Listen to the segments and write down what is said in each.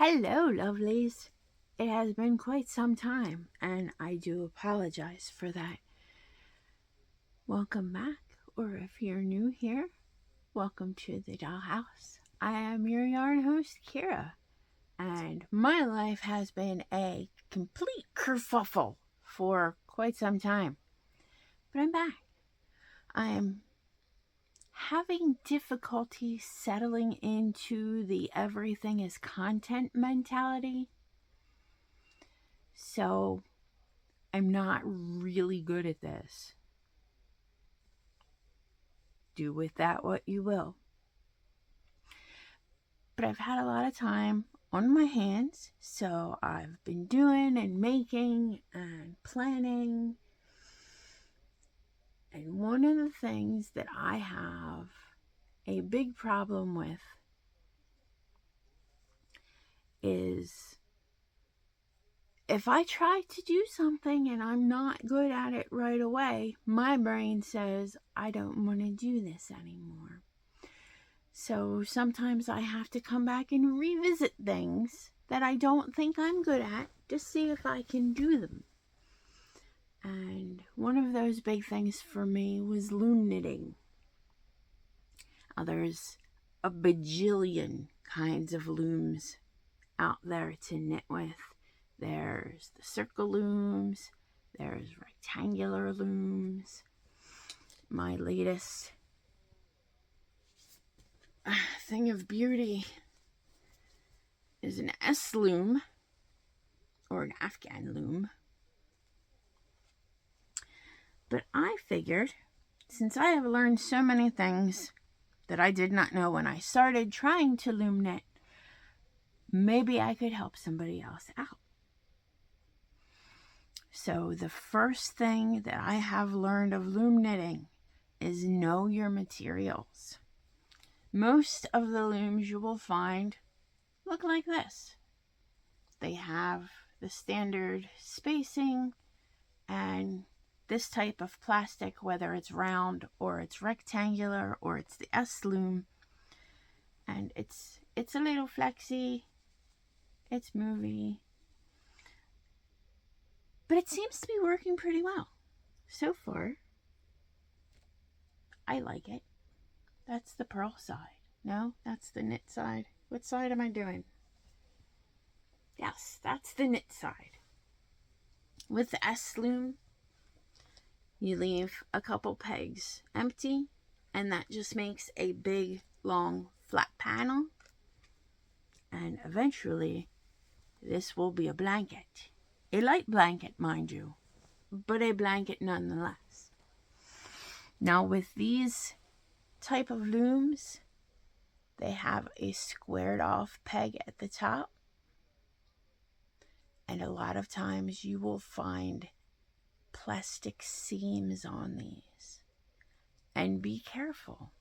Hello, lovelies. It has been quite some time, and I do apologize for that. Welcome back, or if you're new here, welcome to the dollhouse. I am your yarn host, Kira, and my life has been a complete kerfuffle for quite some time. But I'm back. I am having difficulty settling into the everything is content mentality. So I'm not really good at this. Do with that what you will. But I've had a lot of time on my hands, so I've been doing and making and planning. And one of the things that I have a big problem with is if I try to do something and I'm not good at it right away, my brain says, I don't want to do this anymore. So sometimes I have to come back and revisit things that I don't think I'm good at to see if I can do them. And one of those big things for me was loom knitting. Now, there's a bajillion kinds of looms out there to knit with. There's the circle looms, there's rectangular looms. My latest thing of beauty is an S loom, or an Afghan loom. But I figured, since I have learned so many things that I did not know when I started trying to loom knit, maybe I could help somebody else out. So the first thing that I have learned of loom knitting is know your materials. Most of the looms you will find look like this. They have the standard spacing and this type of plastic, whether it's round or it's rectangular or it's the S loom. And it's a little flexy, it's movie, but it seems to be working pretty well. So far, I like it. That's the purl side. No, that's the knit side. What side am I doing? Yes, that's the knit side. With the S loom, you leave a couple pegs empty, and that just makes a big, long, flat panel. And eventually, this will be a blanket. A light blanket, mind you, but a blanket nonetheless. Now, with these type of looms, they have a squared off peg at the top. And a lot of times you will find plastic seams on these. And be careful,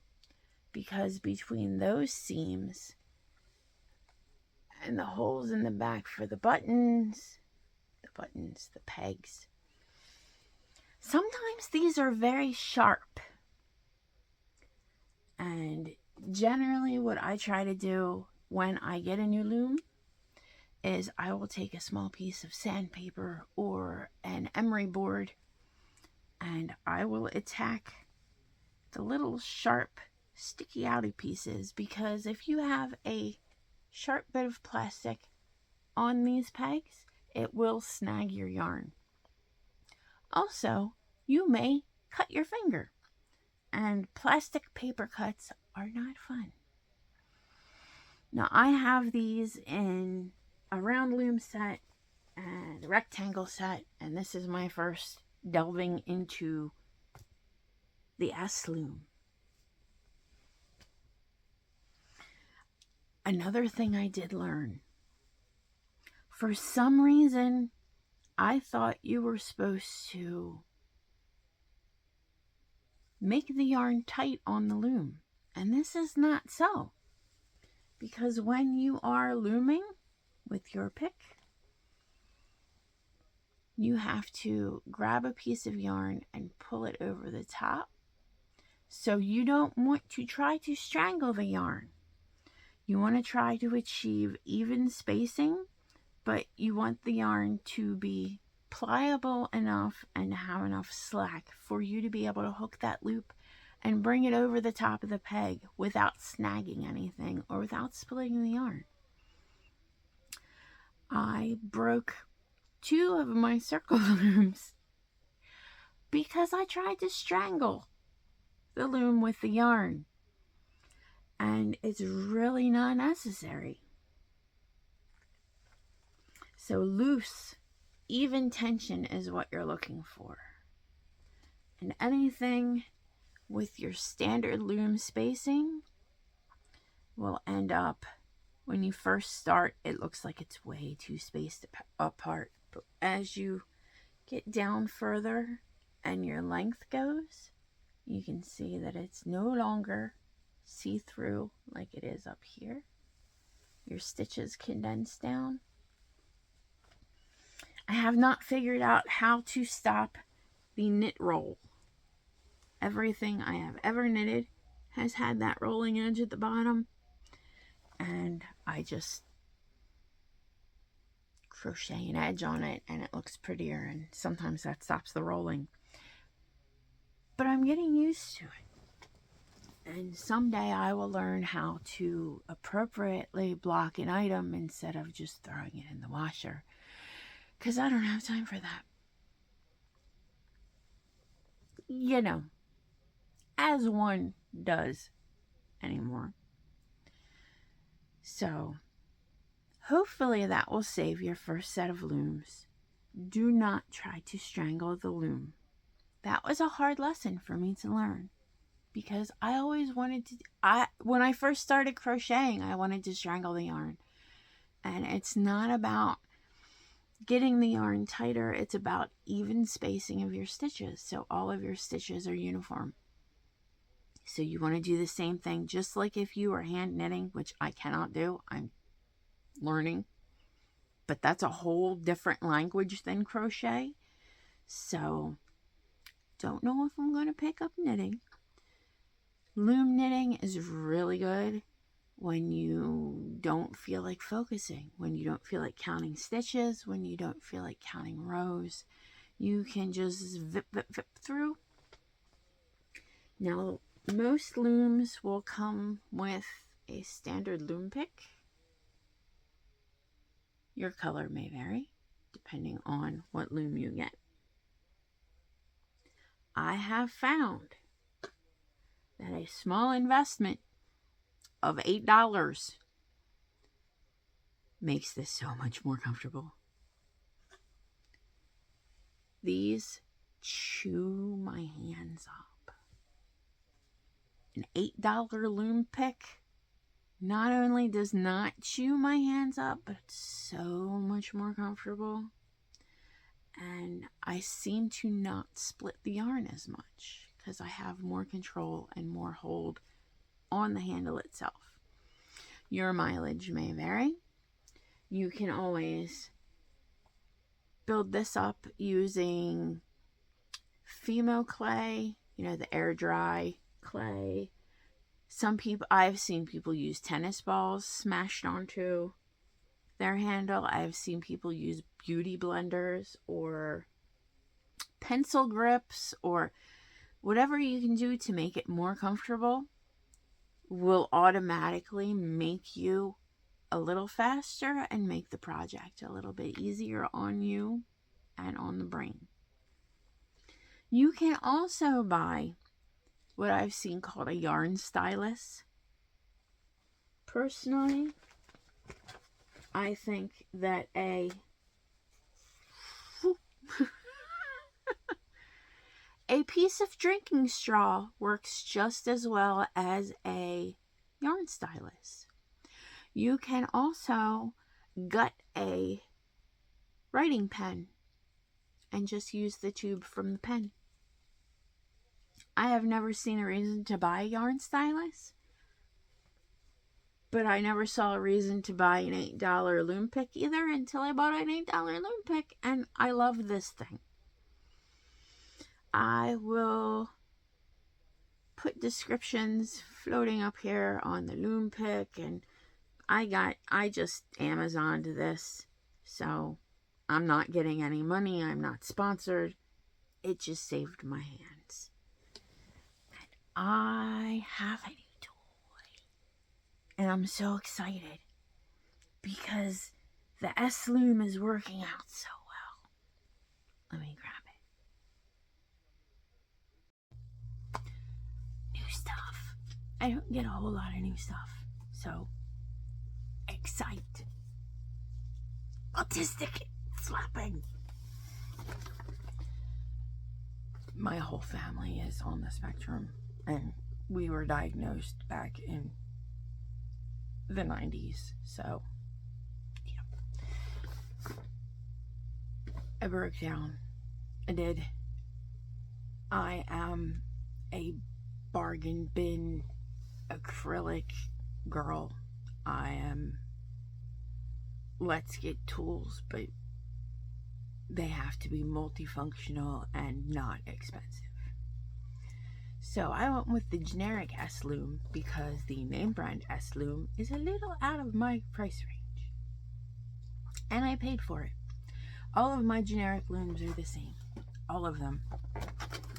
because between those seams and the holes in the back for the buttons, the pegs, sometimes these are very sharp. And generally what I try to do when I get a new loom is I will take a small piece of sandpaper or an emery board and I will attack the little sharp sticky outy pieces, because if you have a sharp bit of plastic on these pegs, it will snag your yarn. Also, you may cut your finger, and plastic paper cuts are not fun. Now, I have these in a round loom set and a rectangle set, and this is my first delving into the S loom. Another thing I did learn, for some reason, I thought you were supposed to make the yarn tight on the loom, and this is not so. Because when you are looming with your pick, you have to grab a piece of yarn and pull it over the top. So you don't want to try to strangle the yarn. You want to try to achieve even spacing, but you want the yarn to be pliable enough and have enough slack for you to be able to hook that loop and bring it over the top of the peg without snagging anything or without splitting the yarn. I broke 2 of my circle looms because I tried to strangle the loom with the yarn, and it's really not necessary. So loose, even tension is what you're looking for. And anything with your standard loom spacing will end up, when you first start, it looks like it's way too spaced apart. But as you get down further and your length goes, you can see that it's no longer see-through like it is up here. Your stitches condense down. I have not figured out how to stop the knit roll. Everything I have ever knitted has had that rolling edge at the bottom, and I just crochet an edge on it and it looks prettier, and sometimes that stops the rolling. But I'm getting used to it, and someday I will learn how to appropriately block an item instead of just throwing it in the washer, because I don't have time for that. You know, as one does anymore. So hopefully that will save your first set of looms. Do not try to strangle the loom. That was a hard lesson for me to learn, because I always wanted to, when I first started crocheting, I wanted to strangle the yarn. And it's not about getting the yarn tighter, it's about even spacing of your stitches, so all of your stitches are uniform. So you want to do the same thing, just like if you are hand knitting, which I cannot do. I'm learning, but that's a whole different language than crochet. So don't know if I'm going to pick up knitting. Loom knitting is really good when you don't feel like focusing, when you don't feel like counting stitches, when you don't feel like counting rows. You can just zip through. Now, most looms will come with a standard loom pick. Your color may vary depending on what loom you get. I have found that a small investment of $8 makes this so much more comfortable. These chew my hands up. An $8 loom pick not only does not chew my hands up, but it's so much more comfortable. And I seem to not split the yarn as much because I have more control and more hold on the handle itself. Your mileage may vary. You can always build this up using Fimo clay, the air dry clay. I've seen people use tennis balls smashed onto their handle. I've seen people use beauty blenders or pencil grips, or whatever you can do to make it more comfortable will automatically make you a little faster and make the project a little bit easier on you and on the brain. You can also buy what I've seen called a yarn stylus. Personally, I think that a piece of drinking straw works just as well as a yarn stylus. You can also gut a writing pen and just use the tube from the pen. I have never seen a reason to buy a yarn stylus, but I never saw a reason to buy an $8 loom pick either until I bought an $8 loom pick, and I love this thing. I will put descriptions floating up here on the loom pick and I just Amazoned this, so I'm not getting any money. I'm not sponsored. It just saved my hands. And I have a new toy. And I'm so excited because the S-Loom is working out so well. Let me grab it. New stuff. I don't get a whole lot of new stuff. So, excite. Autistic slapping. My whole family is on the spectrum, and we were diagnosed back in the 90s, so yeah. I broke down. I did. I am a bargain bin acrylic girl. I am let's get tools, but they have to be multifunctional and not expensive. So I went with the generic S-Loom because the name brand S-Loom is a little out of my price range. And I paid for it. All of my generic looms are the same. All of them.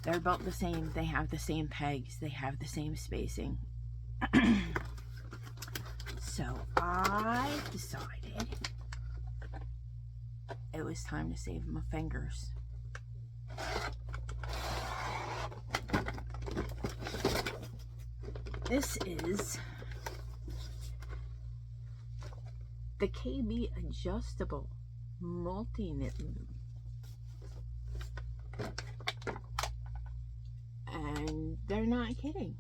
They're built the same. They have the same pegs. They have the same spacing. So I decided it was time to save my fingers. This is the KB Adjustable Multi-Knit Loom. And they're not kidding.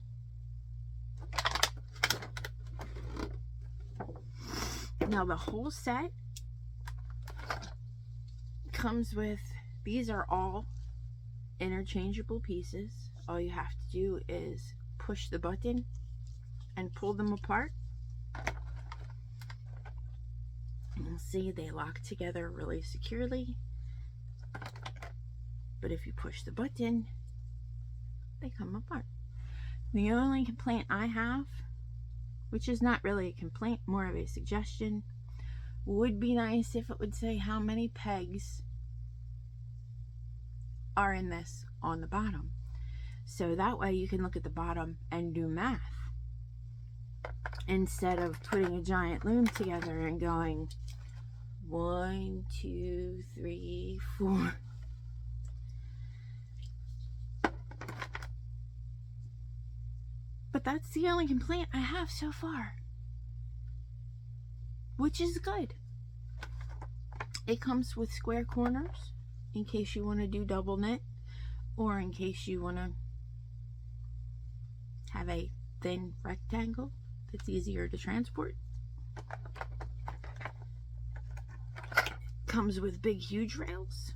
Now the whole set comes with, these are all interchangeable pieces. All you have to do is push the button and pull them apart. You'll see they lock together really securely. But if you push the button, they come apart. The only complaint I have, which is not really a complaint, more of a suggestion, would be nice if it would say how many pegs are in this on the bottom. So that way you can look at the bottom and do math. Instead of putting a giant loom together and going 1, 2, 3, 4. But that's the only complaint I have so far, which is good. It comes with square corners in case you want to do double knit, or in case you want to have a thin rectangle that's easier to transport. Comes with big huge rails.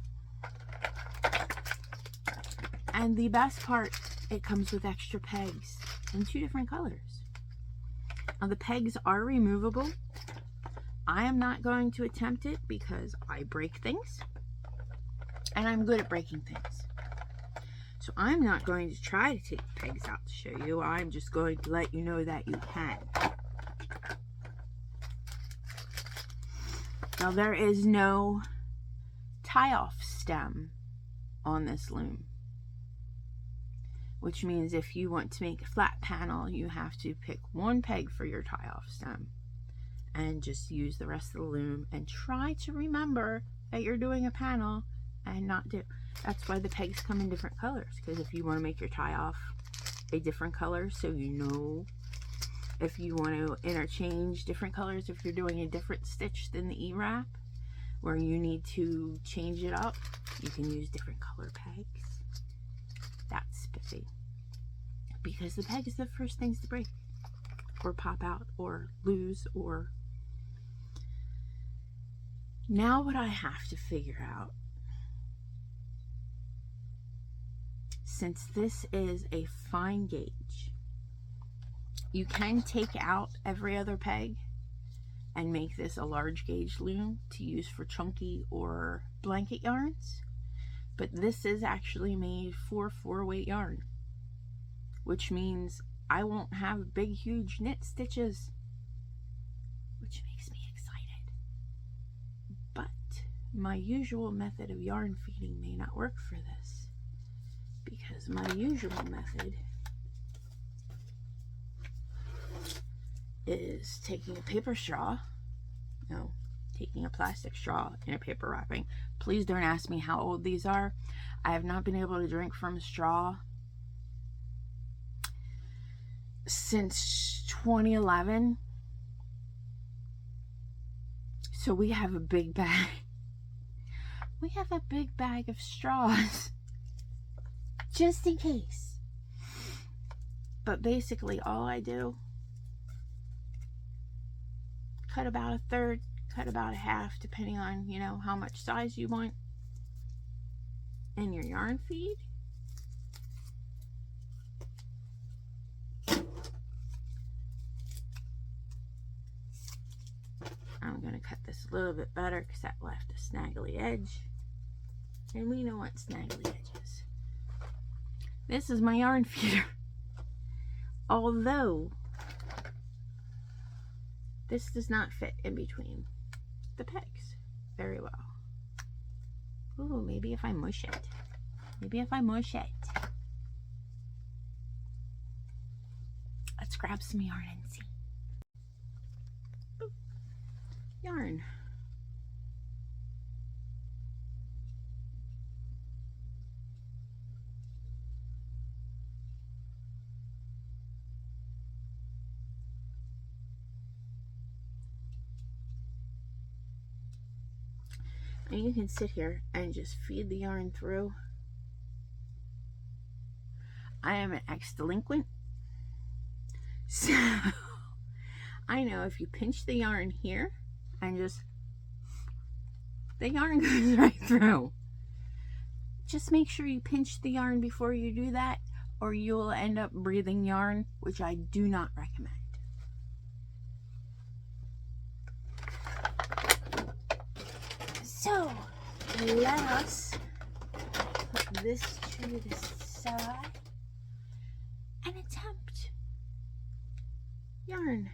And the best part, it comes with extra pegs in 2 different colors. Now the pegs are removable. I am not going to attempt it because I break things and I'm good at breaking things. So I'm not going to try to take the pegs out to show you. I'm just going to let you know that you can. Now there is no tie-off stem on this loom, which means if you want to make a flat panel, you have to pick 1 peg for your tie-off stem and just use the rest of the loom and try to remember that you're doing a panel and not do. That's why the pegs come in different colors, because if you want to make your tie-off a different color, so you know if you want to interchange different colors, if you're doing a different stitch than the E-wrap, where you need to change it up, you can use different color pegs. That's spiffy. Because the peg is the first things to break, or pop out, or lose, or... Now what I have to figure out, since this is a fine gauge, you can take out every other peg and make this a large gauge loom to use for chunky or blanket yarns. But this is actually made for 4-weight yarn, which means I won't have big huge knit stitches, which my usual method of yarn feeding may not work for this, because my usual method is taking a paper straw, taking a plastic straw in a paper wrapping. Please don't ask me how old these are. I have not been able to drink from a straw since 2011. So we have a big bag. We have a big bag of straws just in case. But basically all I do, cut about a third, cut about a half, depending on, how much size you want in your yarn feed. I'm going to cut this a little bit better because that left a snaggly edge. And we know what snaggly edge is. This is my yarn feeder. Although this does not fit in between the pegs very well. Ooh, maybe if I mush it. Maybe if I mush it. Let's grab some yarn and see. Boop. Yarn. And you can sit here and just feed the yarn through. I am an ex-delinquent, so I know if you pinch the yarn here and just, the yarn goes right through. Just make sure you pinch the yarn before you do that, or you'll end up breathing yarn, which I do not recommend. So let us put this to the side and attempt yarn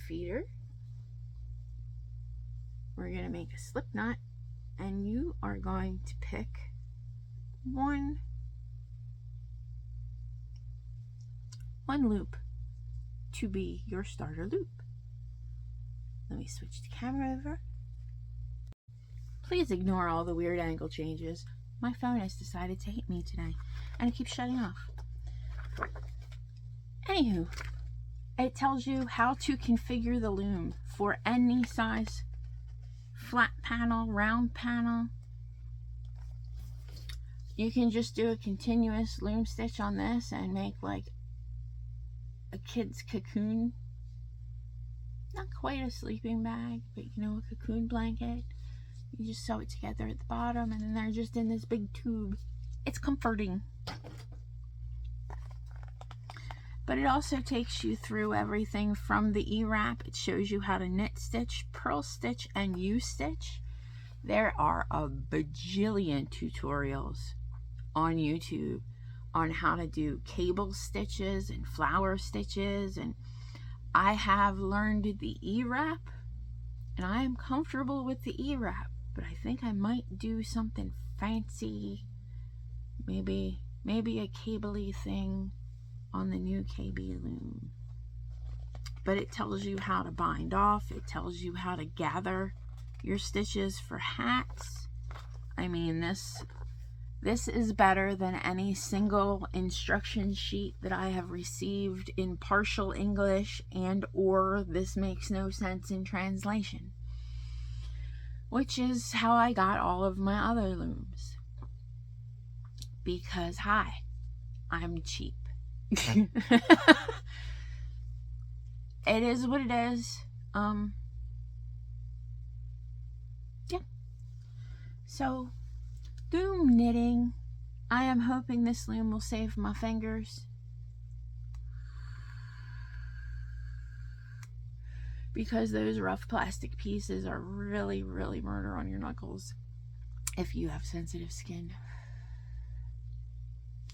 feeder. We're going to make a slip knot, and you are going to pick one loop to be your starter loop. Let me switch the camera over. Please ignore all the weird angle changes. My phone has decided to hate me today, and it keeps shutting off. Anywho, it tells you how to configure the loom for any size, flat panel, round panel. You can just do a continuous loom stitch on this and make like a kid's cocoon. Not quite a sleeping bag, but a cocoon blanket. You just sew it together at the bottom, and then they're just in this big tube. It's comforting. But it also takes you through everything from the E-wrap. It shows you how to knit stitch, purl stitch, and U-stitch. There are a bajillion tutorials on YouTube on how to do cable stitches and flower stitches, and I have learned the E-wrap, and I am comfortable with the E-wrap, but I think I might do something fancy, maybe a cable-y thing on the new KB loom. But it tells you how to bind off, it tells you how to gather your stitches for hats. I mean, this is better than any single instruction sheet that I have received in partial English and or this makes no sense in translation, which is how I got all of my other looms. Because, hi, I'm cheap. It is what it is. Yeah. So, loom knitting. I am hoping this loom will save my fingers, because those rough plastic pieces are really, really murder on your knuckles if you have sensitive skin.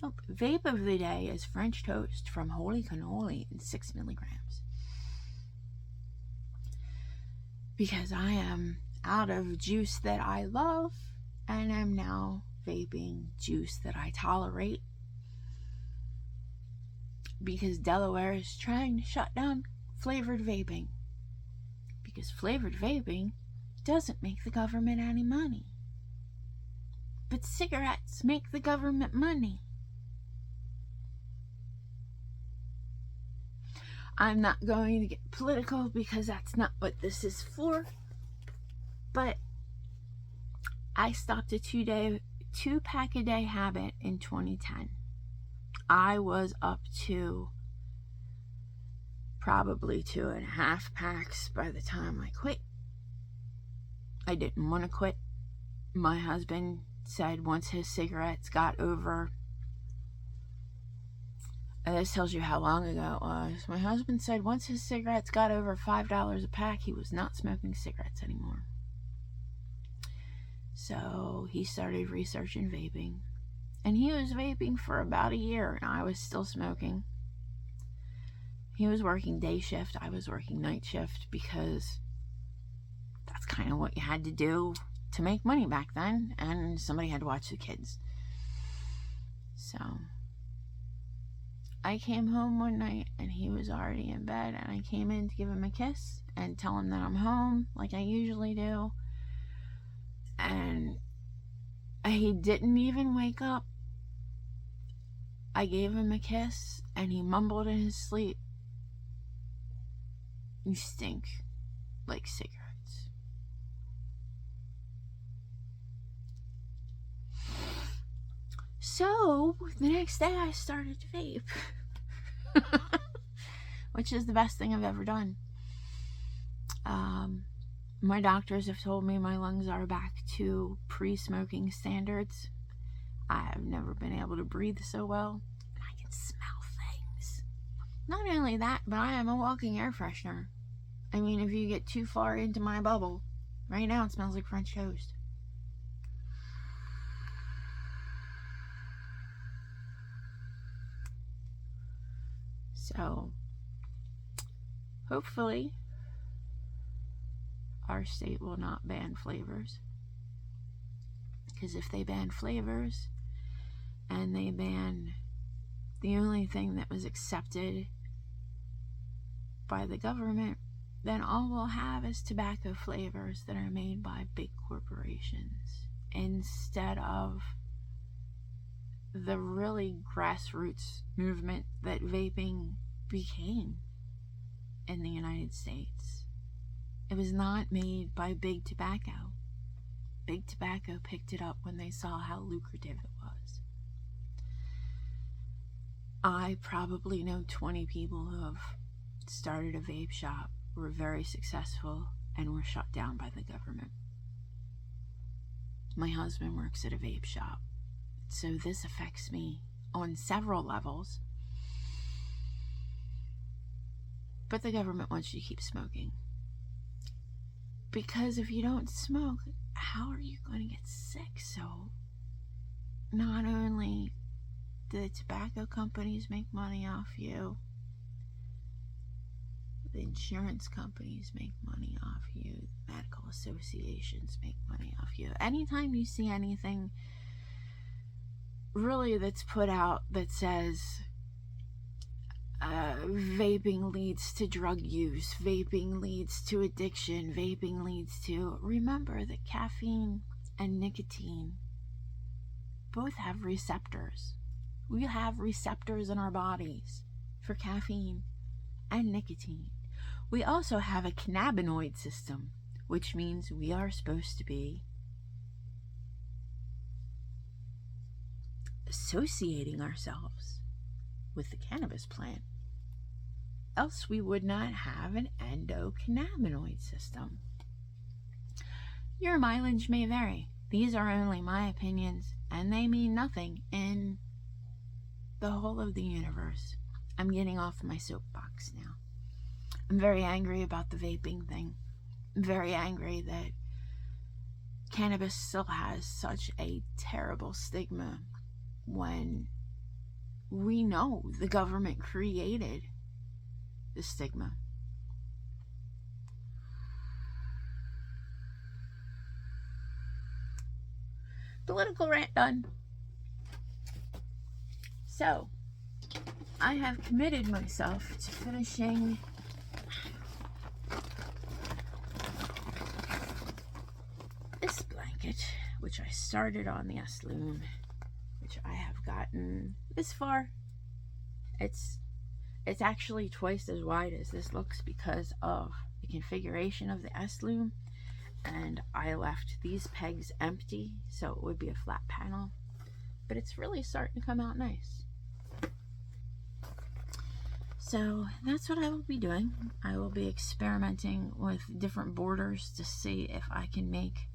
Oh, vape of the day is French toast from Holy Cannoli in 6 milligrams. Because I am out of juice that I love, and I'm now vaping juice that I tolerate, because Delaware is trying to shut down flavored vaping, because flavored vaping doesn't make the government any money. But cigarettes make the government money. I'm not going to get political because that's not what this is for. But I stopped a 2-pack-a-day habit in 2010. I was up to probably 2.5 packs by the time I quit. I didn't want to quit. My husband said once his cigarettes got over, this tells you how long ago it was. My husband said once his cigarettes got over $5 a pack, he was not smoking cigarettes anymore. So he started researching vaping. And he was vaping for about a year, and I was still smoking. He was working day shift, I was working night shift, because that's kind of what you had to do to make money back then, and somebody had to watch the kids. So I came home one night and he was already in bed, and I came in to give him a kiss and tell him that I'm home like I usually do, and he didn't even wake up. I gave him a kiss and he mumbled in his sleep, "You stink like cigarettes." So the next day I started to vape, which is the best thing I've ever done. My doctors have told me my lungs are back to pre-smoking standards. I have never been able to breathe so well, and I can smell things. Not only that, but I am a walking air freshener. I mean, if you get too far into my bubble, right now it smells like French toast. So, hopefully, our state will not ban flavors. Because if they ban flavors, and they ban the only thing that was accepted by the government, then all we'll have is tobacco flavors that are made by big corporations, instead of the really grassroots movement that vaping became in the United States. It was not made by big tobacco. Big tobacco picked it up when they saw how lucrative it was. I probably know 20 people who have started a vape shop, were very successful, and were shut down by the government. My husband works at a vape shop, so this affects me on several levels. But the government wants you to keep smoking. Because if you don't smoke, how are you going to get sick? So not only do the tobacco companies make money off you, the insurance companies make money off you, the medical associations make money off you. Anytime you see anything really that's put out that says vaping leads to drug use, vaping leads to addiction, vaping leads to... Remember that caffeine and nicotine both have receptors. We have receptors in our bodies for caffeine and nicotine. We also have a cannabinoid system, which means we are supposed to be associating ourselves with the cannabis plant. Else we would not have an endocannabinoid system. Your mileage may vary. These are only my opinions, and they mean nothing in the whole of the universe. I'm getting off my soapbox now. I'm very angry about the vaping thing. I'm very angry that cannabis still has such a terrible stigma when we know the government created the stigma. political rant done. So, I have committed myself to finishing this blanket, which I started on the Loom, which I have gotten this far. It's actually twice as wide as this looks because of the configuration of the Loom, and I left these pegs empty so it would be a flat panel, but it's really starting to come out nice. So that's what I will be doing. I will be experimenting with different borders to see if I can make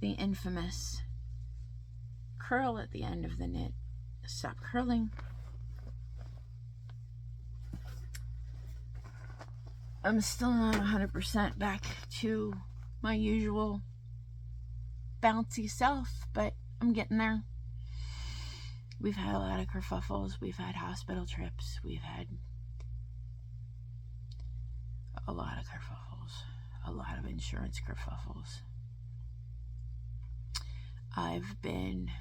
the infamous curl at the end of the knit stop curling. I'm still not 100% back to my usual bouncy self, but I'm getting there. We've had a lot of kerfuffles, we've had hospital trips, we've had a lot of kerfuffles, a lot of insurance kerfuffles. I've been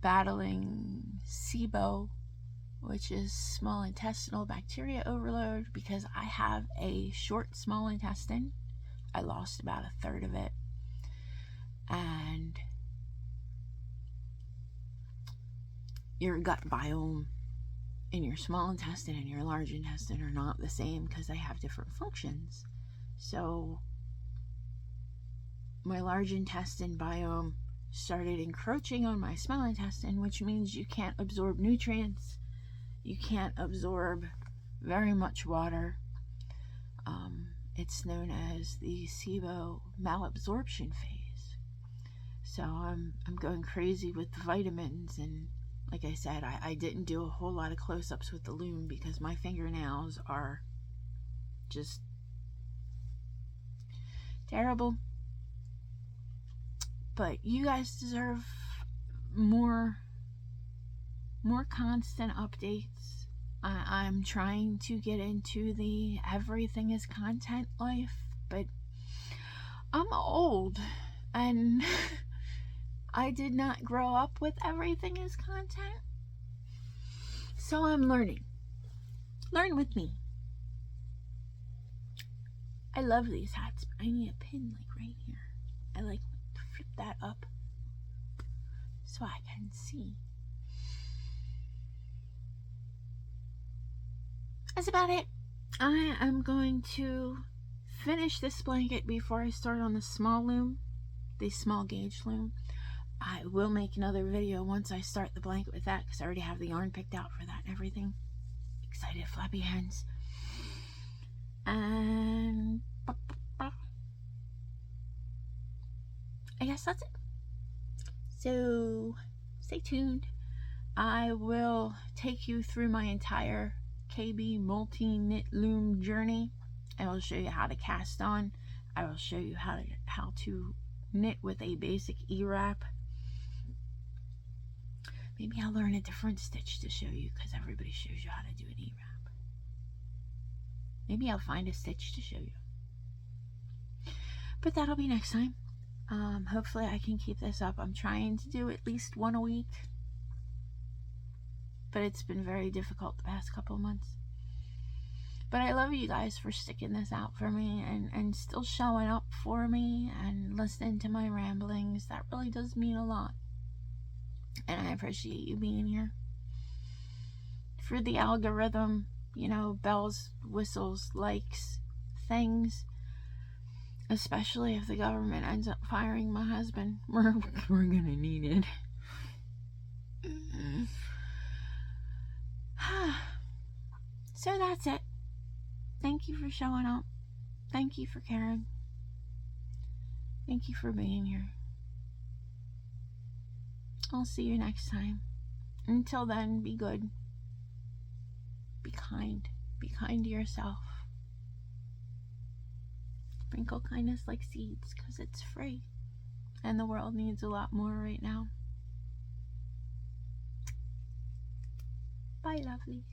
battling SIBO, which is small intestinal bacteria overload, because I have a short small intestine. I lost about 1/3 of it, and your gut biome in your small intestine and your large intestine are not the same because they have different functions. So my large intestine biome started encroaching on my small intestine, which means you can't absorb nutrients, you can't absorb very much water. It's known as the SIBO malabsorption phase. So I'm going crazy with the vitamins, and like I said, I didn't do a whole lot of close-ups with the loom because my fingernails are just terrible. But you guys deserve more constant updates. I'm trying to get into the everything is content life, but I'm old and I did not grow up with everything is content. So I'm learning. Learn with me. I love these hats, but I need a pin like right here. I like to flip that up so I can see. That's about it. I am going to finish this blanket before I start on the small loom, the small gauge loom. I will make another video once I start the blanket with that because I already have the yarn picked out for that and everything. Excited flappy hands. And I guess that's it. So stay tuned. I will take you through my entire KB multi-knit loom journey. I will show you how to cast on. I will show you how to knit with a basic E-wrap. Maybe I'll learn a different stitch to show you because everybody shows you how to do an E-wrap. Maybe I'll find a stitch to show you. But that'll be next time. Hopefully I can keep this up. I'm trying to do at least one a week, but it's been very difficult the past couple of months. But I love you guys for sticking this out for me and still showing up for me and listening to my ramblings. That really does mean a lot. And I appreciate you being here. For the algorithm, you know, bells, whistles, likes, things. Especially if the government ends up firing my husband. We're gonna need it. So that's it. Thank you for showing up. Thank you for caring. Thank you for being here. I'll see you next time. Until then, be good. Be kind. Be kind to yourself. Sprinkle kindness like seeds because it's free. And the world needs a lot more right now. Bye, lovelies.